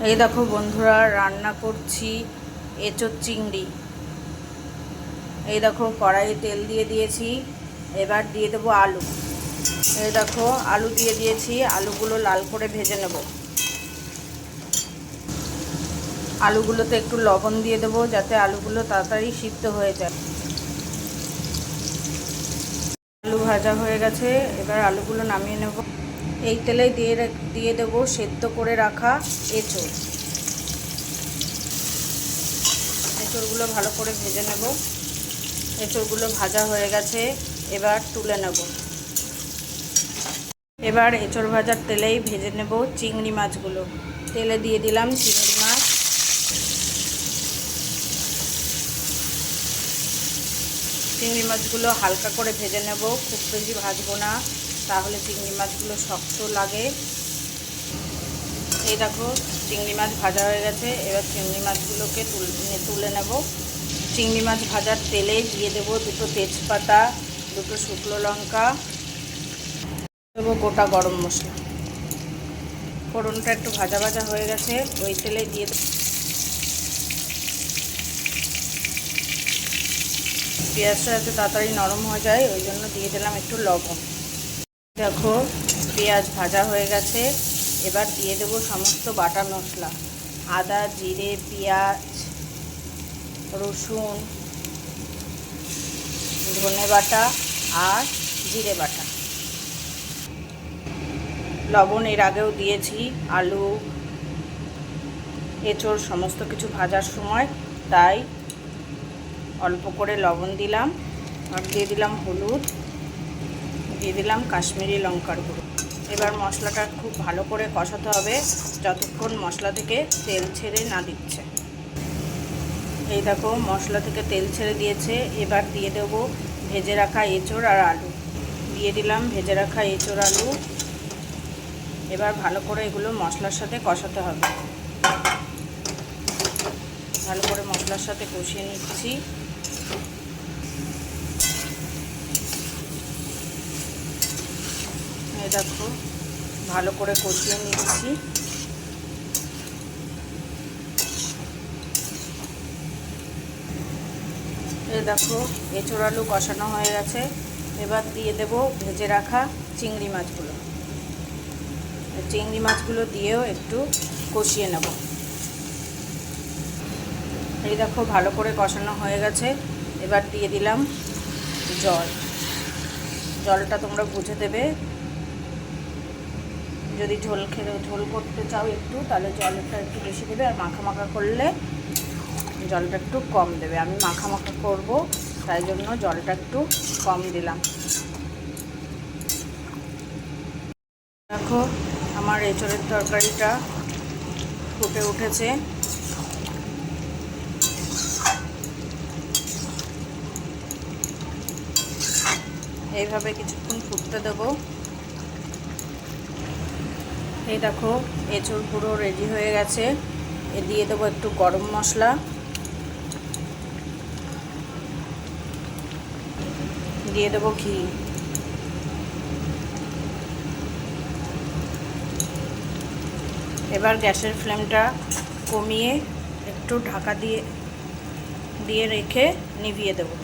এই দেখো বন্ধুরা, রান্না করছি এঁচোড় চিংড়ি। এই দেখো কড়াইয়ে তেল দিয়ে দিয়েছি, এবার দিয়ে দেবো আলু। এই দেখো আলু দিয়ে দিয়েছি, আলুগুলো লাল করে ভেজে নেব। আলুগুলোতে একটু লবণ দিয়ে দেবো যাতে আলুগুলো তাড়াতাড়ি সিদ্ধ হয়ে যায়। আলু ভাজা হয়ে গেছে, এবার আলুগুলো নামিয়ে নেব। এই তেলে দিয়ে দেবো সেদ্ধ করে রাখা এঁচোড়। এঁচোড়গুলো ভালো করে ভেজে নেব। এঁচোড়গুলো ভাজা হয়ে গেছে, এবার তুলে নেব। এবার এঁচোড় ভাজার তেলেই ভেজে নেব চিংড়ি মাছগুলো। তেলে দিয়ে দিলাম চিংড়ি মাছ। চিংড়ি মাছগুলো হালকা করে ভেজে নেব, খুব বেশি ভাজবো না, তাহলে চিংড়ি মাছগুলো শক্ত লাগে। এই দেখো চিংড়ি মাছ ভাজা হয়ে গেছে, এবার চিংড়ি মাছগুলোকে তুলে নেব। চিংড়ি মাছ ভাজার তেলে দিয়ে দেবো দুটো তেজপাতা, দুটো শুকনো লঙ্কা, দেবো গোটা গরম মশলা। ফোড়নটা একটু ভাজা ভাজা হয়ে গেছে, ওই তেলে দিয়ে দেবো পেঁয়াজটা যাতে তাড়াতাড়ি নরম হয়ে যায়, ওই জন্য দিয়ে দিলাম একটু লবণ। দেখো পেঁয়াজ ভাজা হয়ে গেছে, এবার দিয়ে দেবো সমস্ত বাটা মশলা, আদা, জিরে, পেঁয়াজ, রসুন, ধনে বাটা আর জিরে বাটা। লবণ এর আগেও দিয়েছি আলু, এঁচোড় সমস্ত কিছু ভাজার সময়, তাই অল্প করে লবণ দিলাম। আর দিয়ে দিলাম হলুদ, দিয়ে দিলাম কাশ্মীরি লঙ্কার গুঁড়ো। এবার মশলাটা খুব ভালো করে কষাতে হবে যতক্ষণ মশলা থেকে তেল ছেড়ে না দিচ্ছে। এই দেখো মশলা থেকে তেল ছেড়ে দিয়েছে, এবার দিয়ে দেবো ভেজে রাখা এঁচোড় আর আলু। দিয়ে দিলাম ভেজে রাখা এঁচোড় আলু। এবার ভালো করে এগুলো মশলার সাথে কষাতে হবে। ভালো করে মশলার সাথে কষিয়ে নিচ্ছি। এই দেখো ভালো করে কষিয়ে নিচ্ছি। এই দেখো এঁচোড় আলু কষানো হয়ে গেছে, এবার দিয়ে দেব ভেজে রাখা চিংড়ি মাছগুলো। চিংড়ি মাছগুলো দিয়েও একটু কষিয়ে নেব। এই দেখো ভালো করে কষানো হয়ে গেছে, এবার দিয়ে দিলাম জল। জলটা তোমরা বুঝে দেবে, যদি ঝোল করতে চাও একটু, তাহলে জলটা একটু বেশি দেবে, আর মাখা মাখা করলে জলটা একটু কম দেবে। আমি মাখা মাখা করব, তাই জন্য জলটা একটু কম দিলাম। দেখো আমার এঁচোড়ের তরকারিটা ফুটে উঠেছে। এইভাবে কিছুক্ষণ ফুটতে দেবো। এই দেখো এঁচোড় পুরো রেডি হয়ে গেছে। দিয়ে দেবো একটু গরম মশলা, দিয়ে দেবো ঘি। এবার গ্যাসের ফ্লেমটা কমিয়ে একটু ঢাকা দিয়ে রেখে নিভিয়ে দেবো।